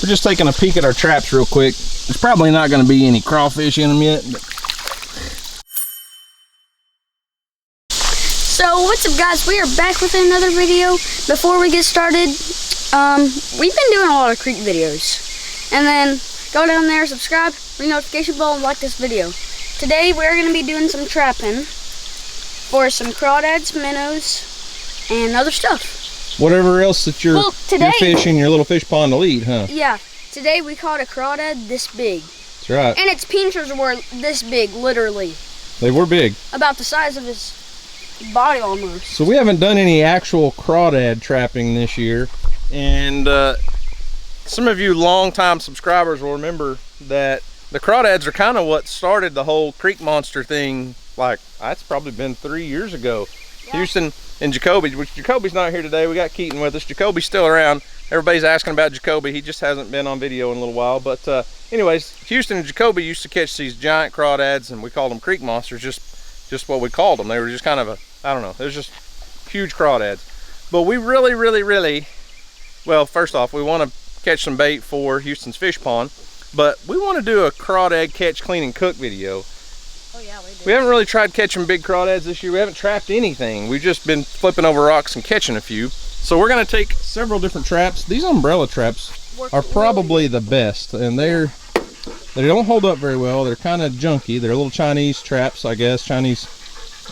We're just taking a peek at our traps real quick. There's probably not going to be any crawfish in them yet. But... So what's up, guys? We are back with another video. Before we get started, we've been doing a lot of creek videos. And then go down there, subscribe, ring the notification bell, and like this video. Today we're going to be doing some trapping for some crawdads, minnows, and other stuff. Whatever else that your fish in your little fish pond will eat, huh? Yeah. Today we caught a crawdad this big. That's right. And its pinchers were this big, literally. They were big. About the size of his body almost. So we haven't done any actual crawdad trapping this year. And some of you longtime subscribers will remember that the crawdads are kind of what started the whole creek monster thing. Like, that's probably been 3 years ago. Yeah. Houston and Jacoby, which Jacoby's not here today. We got Keaton with us. Jacoby's still around. Everybody's asking about Jacoby. He just hasn't been on video in a little while. But anyways, Houston and Jacoby used to catch these giant crawdads, and we called them creek monsters, just what we called them. They were just kind of I don't know, it was just huge crawdads. But we really, well, first off, we want to catch some bait for Houston's fish pond, but we want to do a crawdad catch, clean, and cook video. Oh yeah, we do. We haven't really tried catching big crawdads this year. We haven't trapped anything. We've just been flipping over rocks and catching a few. So we're going to take several different traps. These umbrella traps are probably the best, and they don't hold up very well. They're kind of junky. They're little Chinese traps, I guess. Chinese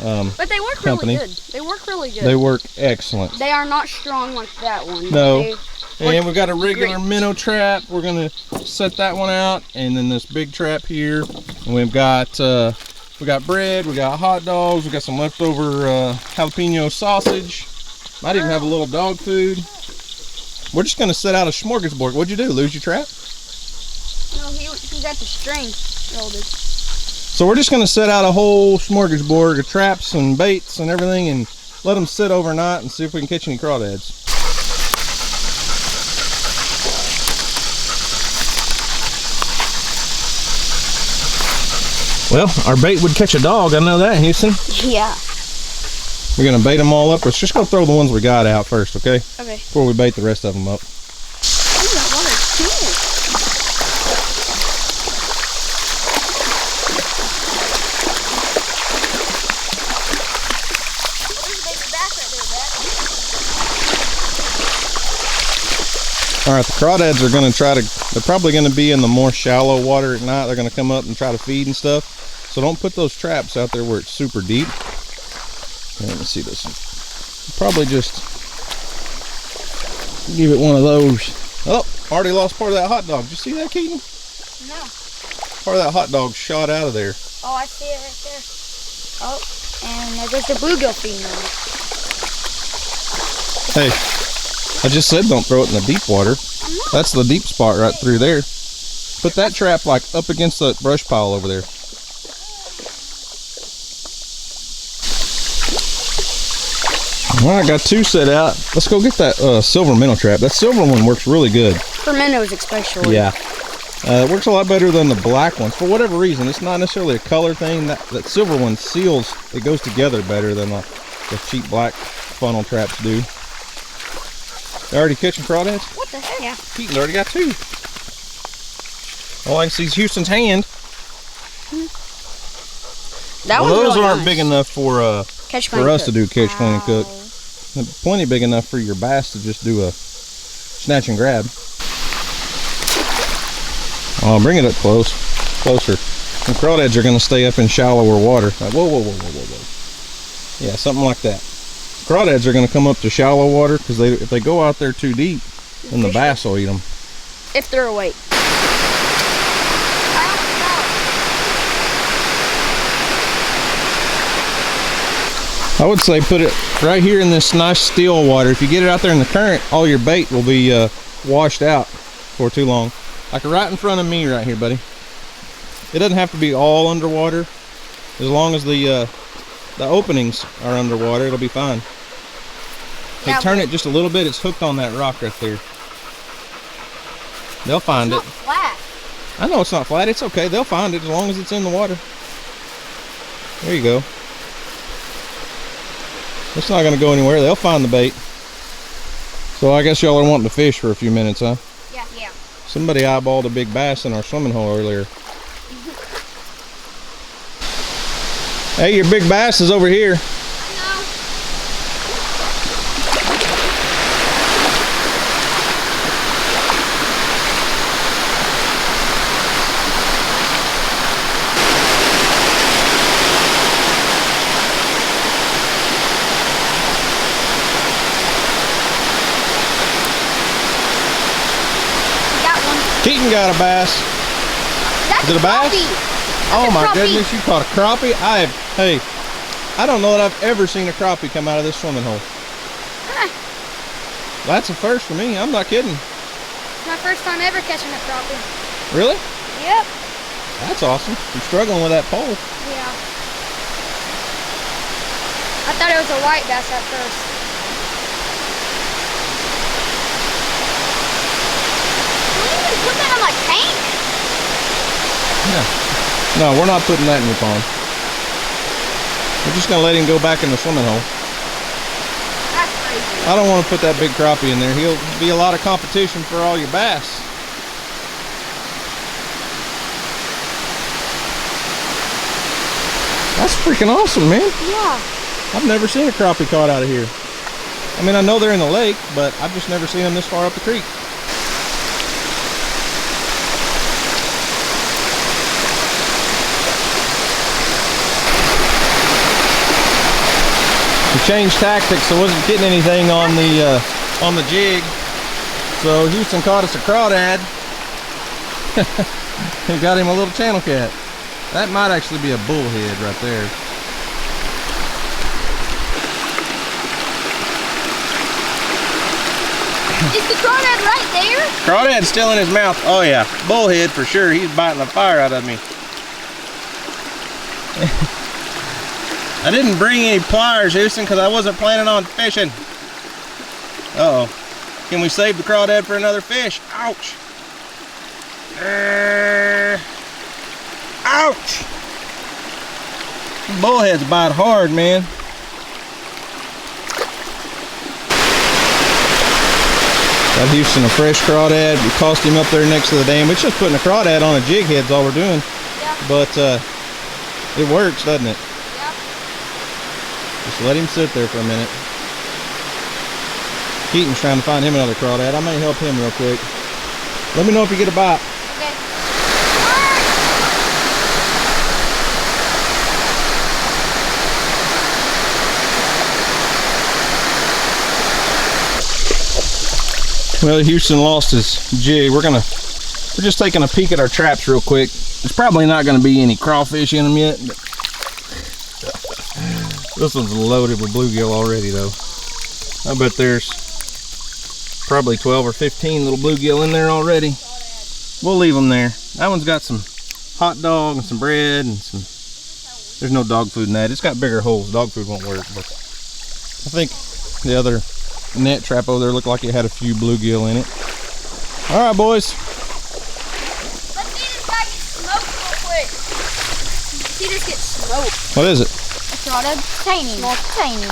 but they work really good. They work really good. They work excellent. They are not strong like that one. No. And we've got a regular minnow trap. We're going to set that one out, and then this big trap here. And we've got we got bread, we got hot dogs, we got some leftover jalapeno sausage. Might even have a little dog food. We're just gonna set out a smorgasbord. What'd you do? Lose your trap? No, he got the string welded. So we're just gonna set out a whole smorgasbord of traps and baits and everything, and let them sit overnight and see if we can catch any crawdads. Well, our bait would catch a dog, I know that, Houston. Yeah. We're gonna bait them all up. Let's just go throw the ones we got out first, okay? Okay. Before we bait the rest of them up. Ooh, that water's cool. There's a baby bass right there, Dad. All right, the crawdads are gonna they're probably gonna be in the more shallow water at night. They're gonna come up and try to feed and stuff. So don't put those traps out there where it's super deep. Let me see this. Probably just give it one of those. Oh, already lost part of that hot dog. Did you see that, Keaton? No. Part of that hot dog shot out of there. Oh, I see it right there. Oh, and there goes the bluegill feeding on it. Hey, I just said don't throw it in the deep water. That's the deep spot right through there. Put that trap like up against the brush pile over there. All right, got two set out. Let's go get that silver minnow trap. That silver one works really good. For minnows especially. Yeah. It works a lot better than the black ones. For whatever reason, it's not necessarily a color thing. That silver one seals, it goes together better than the cheap black funnel traps do. They already catching crawdads? What the heck? Yeah. Keaton's already got two. All I can see is Houston's hand. That well, was those really aren't nice. big enough for us to do catch, clean, and cook. Plenty big enough for your bass to just do a snatch and grab. Oh, bring it up closer. And crawdads are going to stay up in shallower water. Like, whoa. Yeah, something like that. Crawdads are going to come up to shallow water because if they go out there too deep, then the bass will eat them. If they're awake. I would say put it right here in this nice still water. If you get it out there in the current, all your bait will be washed out for too long. Like right in front of me right here, buddy. It doesn't have to be all underwater. As long as the openings are underwater, it'll be fine. Hey, turn it just a little bit. It's hooked on that rock right there. They'll find it. It's not flat. I know it's not flat. It's okay. They'll find it as long as it's in the water. There you go. It's not going to go anywhere. They'll find the bait. So I guess y'all are wanting to fish for a few minutes, huh? Yeah. Somebody eyeballed a big bass in our swimming hole earlier. Hey, your big bass is over here. Keaton got a bass. That's Is it a bass? Oh my goodness, you caught a crappie? Hey, I don't know that I've ever seen a crappie come out of this swimming hole. Huh. That's a first for me, I'm not kidding. It's my first time ever catching a crappie. Really? Yep. That's awesome. I'm struggling with that pole. Yeah. I thought it was a white bass at first. Put that on my tank? Yeah. No, we're not putting that in your pond. We're just gonna let him go back in the swimming hole. That's crazy. I don't want to put that big crappie in there. He'll be a lot of competition for all your bass. That's freaking awesome, man. Yeah. I've never seen a crappie caught out of here. I mean, I know they're in the lake, but I've just never seen them this far up the creek. We changed tactics, so I wasn't getting anything on the jig. So Houston caught us a crawdad. He got him a little channel cat. That might actually be a bullhead right there. Is the crawdad right there? Crawdad's still in his mouth. Oh yeah, bullhead for sure. He's biting the fire out of me. I didn't bring any pliers, Houston, because I wasn't planning on fishing. Uh-oh. Can we save the crawdad for another fish? Ouch. Ouch. Bullheads bite hard, man. Got Houston a fresh crawdad. We tossed him up there next to the dam. It's just putting a crawdad on a jig head's all we're doing. Yeah. But it works, doesn't it? Yep. Just let him sit there for a minute. Keaton's trying to find him another crawdad. I may help him real quick. Let me know if you get a bite. Okay. Well, Houston lost his jig. We're just taking a peek at our traps real quick. There's probably not going to be any crawfish in them yet. But this one's loaded with bluegill already, though. I bet there's probably 12 or 15 little bluegill in there already. We'll leave them there. That one's got some hot dog and some bread and some. There's no dog food in that. It's got bigger holes. Dog food won't work, but I think the other net trap over there looked like it had a few bluegill in it. All right, boys. Let's see this guy get smoked real quick. See this get smoked. What is it? A crawdad. Tiny. Small, tiny.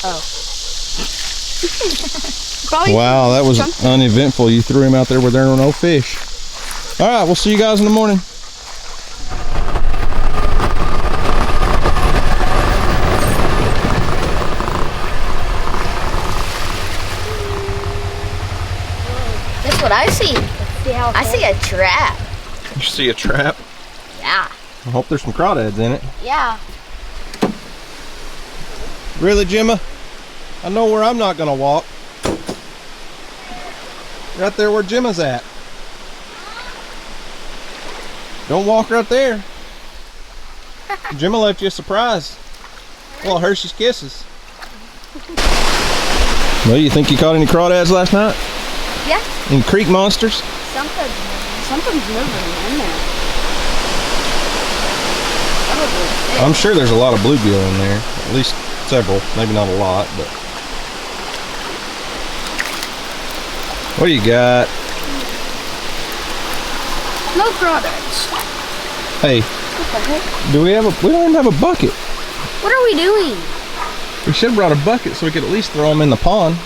Oh. Wow, that was uneventful. You threw him out there where there were no fish. All right, we'll see you guys in the morning. That's what I see. I see a trap. You see a trap? Yeah. I hope there's some crawdads in it. Yeah. Really, Gemma? I know where I'm not gonna walk. Right there where Gemma's at. Don't walk right there. Gemma left you a surprise. Well, Hershey's Kisses. Well, you think you caught any crawdads last night? Yeah. Any creek monsters? Something's moving in there. I'm sure there's a lot of bluegill in there. At least several. Maybe not a lot, but. What do you got? No crawdads. Hey. What the heck? We don't even have a bucket. What are we doing? We should have brought a bucket so we could at least throw them in the pond.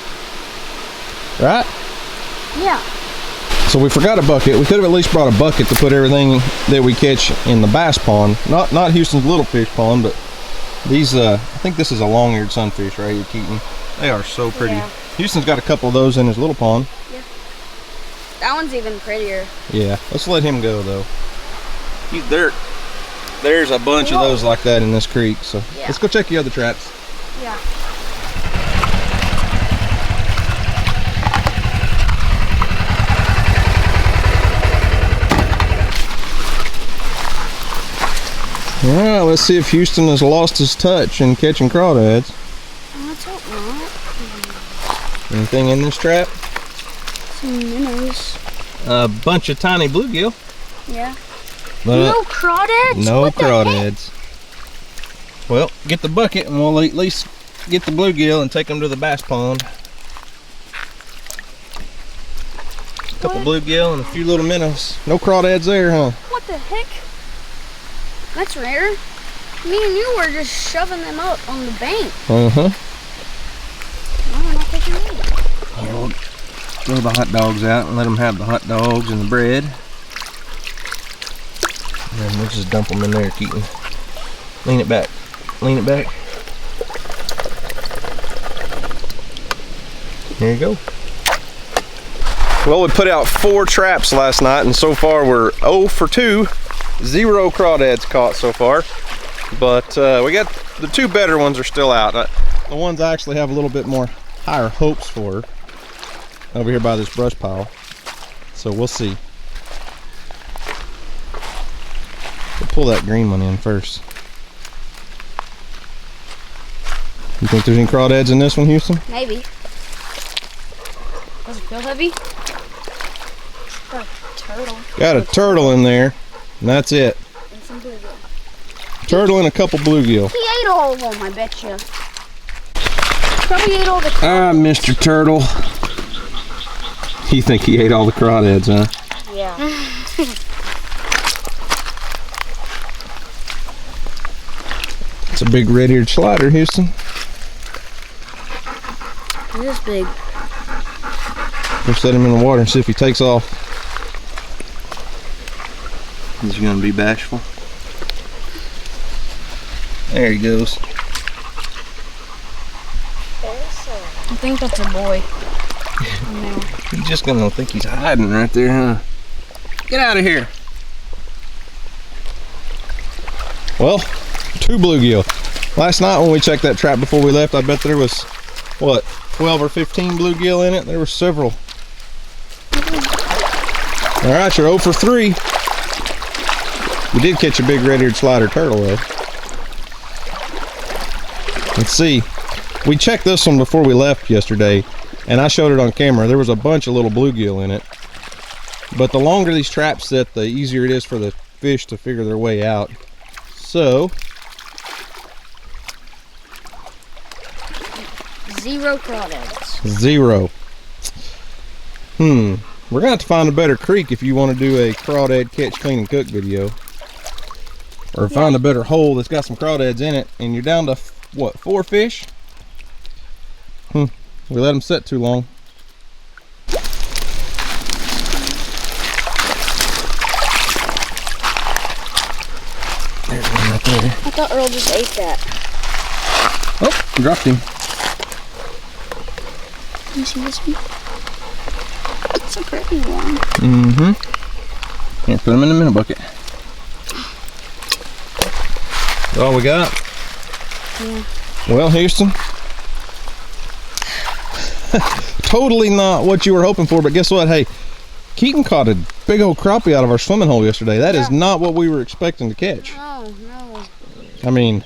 right? Yeah. So we forgot a bucket. We could have at least brought a bucket to put everything that we catch in the bass pond. Not Houston's little fish pond, but these, I think this is a long-eared sunfish right here, Keaton. They are so pretty. Yeah. Houston's got a couple of those in his little pond. Yeah. That one's even prettier. Yeah, let's let him go though. There's a bunch of those like that in this creek, so yeah. Let's go check the other traps. Yeah. Alright, let's see if Houston has lost his touch in catching crawdads. Let's hope not. Anything in this trap? Some minnows. A bunch of tiny bluegill. Yeah. But, no crawdads? No what crawdads. Well, get the bucket and we'll at least get the bluegill and take them to the bass pond. A couple bluegill and a few little minnows. No crawdads there, huh? What the heck? That's rare. Me and you were just shoving them up on the bank. Uh-huh. No, we're not taking them. We'll throw the hot dogs out and let them have the hot dogs and the bread. And then we'll just dump them in there, Keaton. Lean it back. Lean it back. There you go. Well, we put out 4 traps last night, and so far we're 0 for 2. 0 crawdads caught so far. But we got the 2 better ones are still out. The ones I actually have a little bit more higher hopes for over here by this brush pile. So we'll see. We'll pull that green one in first. You think there's any crawdads in this one, Houston? Maybe. Does it feel heavy? Got a turtle. Got a turtle in there, and that's it. And some bluegill. Turtle and a couple bluegill. He ate all of them, I bet you. Probably ate all the crawdads. Ah, Mr. Turtle. You think he ate all the crawdads, huh? Yeah. It's a big red-eared slider, Houston. This big. We'll set him in the water and see if he takes off. Is he gonna be bashful? There he goes. I think that's a boy. No. He's just gonna think he's hiding right there, huh? Get out of here. Well, 2 bluegill. Last night when we checked that trap before we left, I bet there was, what, 12 or 15 bluegill in it? There were several. All right, you're 0 for 3. You did catch a big red-eared slider turtle though. Let's see. We checked this one before we left yesterday, and I showed it on camera. There was a bunch of little bluegill in it. But the longer these traps sit, the easier it is for the fish to figure their way out. So, 0 crawdads. 0. We're gonna have to find a better creek if you want to do a crawdad catch, clean, and cook video. Or find a better hole that's got some crawdads in it, and you're down to, what, 4 fish? We let them sit too long. There's one right there. I thought Earl just ate that. Oh, dropped him. Let me see this one. It's a pretty one. Here, put him in the minnow bucket. That's all we got. Yeah. Well, Houston, totally not what you were hoping for, but guess what? Hey, Keaton caught a big old crappie out of our swimming hole yesterday. That is not what we were expecting to catch. No, no. I mean,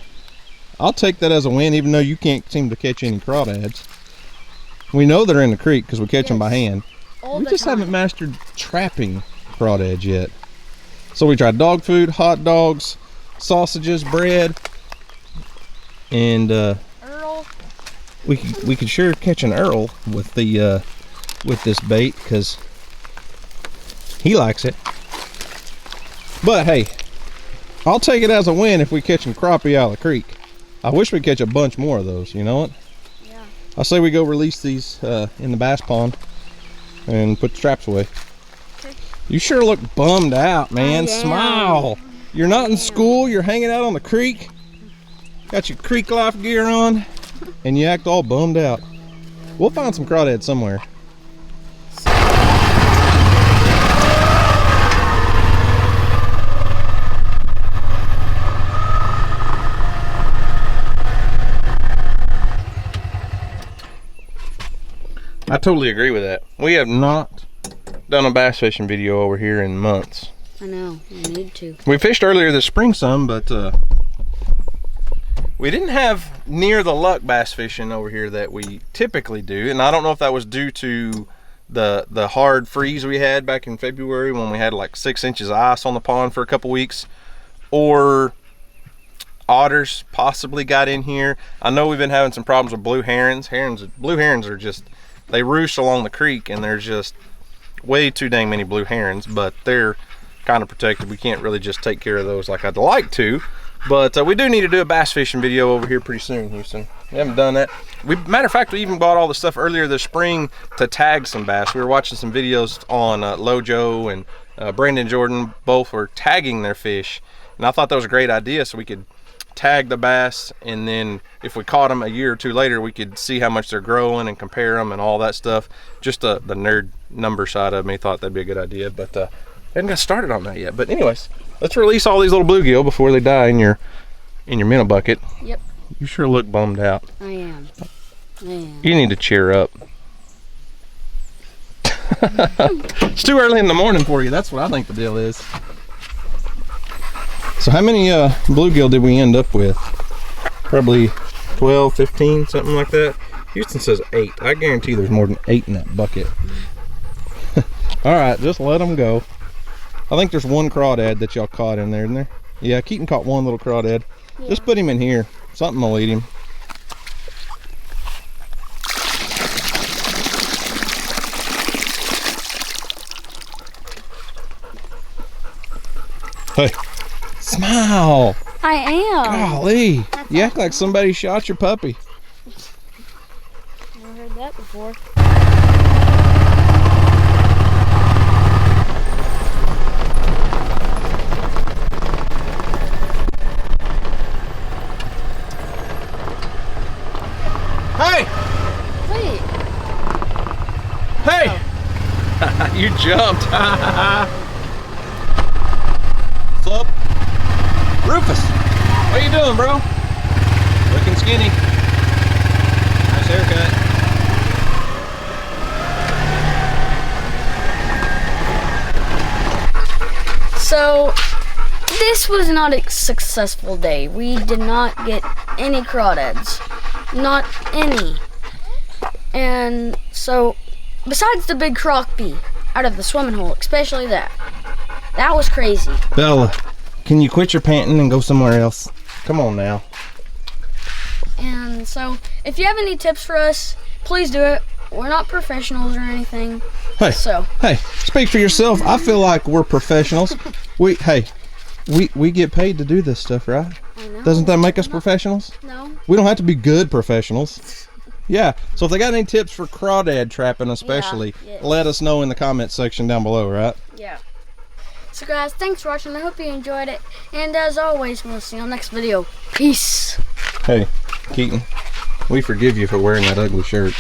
I'll take that as a win, even though you can't seem to catch any crawdads. We know they're in the creek because we catch them by hand. We just haven't mastered trapping crawdads yet. So we tried dog food, hot dogs, sausages, bread, and Earl. we could sure catch an Earl with the with this bait because he likes it. But hey, I'll take it as a win if we catch some crappie out of the creek. I wish we'd catch a bunch more of those, you know what? Yeah. I say we go release these in the bass pond and put the traps away. Okay. You sure look bummed out, man. I am. Smile. You're not in school, you're hanging out on the creek. Got your creek life gear on, and you act all bummed out. We'll find some crawdads somewhere. I totally agree with that. We have not done a bass fishing video over here in months. I know, we need to. We fished earlier this spring some, but we didn't have near the luck bass fishing over here that we typically do. And I don't know if that was due to the hard freeze we had back in February when we had like 6 inches of ice on the pond for a couple weeks, or otters possibly got in here. I know we've been having some problems with blue herons. Blue herons are just, they roost along the creek, and there's just way too dang many blue herons, but they're kind of protected. We can't really just take care of those like I'd like to, but we do need to do a bass fishing video over here pretty soon, Houston. We haven't done that. Matter of fact, we even bought all the stuff earlier this spring to tag some bass. We were watching some videos on Lojo and Brandon Jordan. Both were tagging their fish, and I thought that was a great idea, so we could tag the bass, and then if we caught them a year or two later, we could see how much they're growing and compare them and all that stuff. Just the nerd number side of me thought that'd be a good idea, but haven't got started on that yet. But anyways, let's release all these little bluegill before they die in your minnow bucket. Yep. You sure look bummed out. I am. You need to cheer up. It's too early in the morning for you. That's what I think the deal is. So how many bluegill did we end up with? Probably 12, 15, something like that. Houston says 8. I guarantee there's more than 8 in that bucket. All right, just let them go. I think there's one crawdad that y'all caught in there, isn't there? Yeah, Keaton caught one little crawdad. Yeah. Just put him in here. Something will eat him. Hey, smile. I am. Golly, you act like somebody shot your puppy. Never heard that before. Hey! Wait. Hey! Oh. You jumped. What's up? Rufus, what you doing, bro? Looking skinny. Nice haircut. So, this was not a successful day. We did not get any crawdads. Not any. And so, besides the big crockpea out of the swimming hole, especially that was crazy. Bella, can you quit your panting and go somewhere else? Come on now. And so, if you have any tips for us, please do it. We're not professionals or anything. Hey, hey, speak for yourself. I feel like we're professionals. We get paid to do this stuff, right? I know. Doesn't that make us professionals? No. We don't have to be good professionals. Yeah, so if they got any tips for crawdad trapping especially, let us know in the comments section down below, right? Yeah. So guys, thanks for watching. I hope you enjoyed it. And as always, we'll see you on the next video. Peace. Hey, Keaton, we forgive you for wearing that ugly shirt.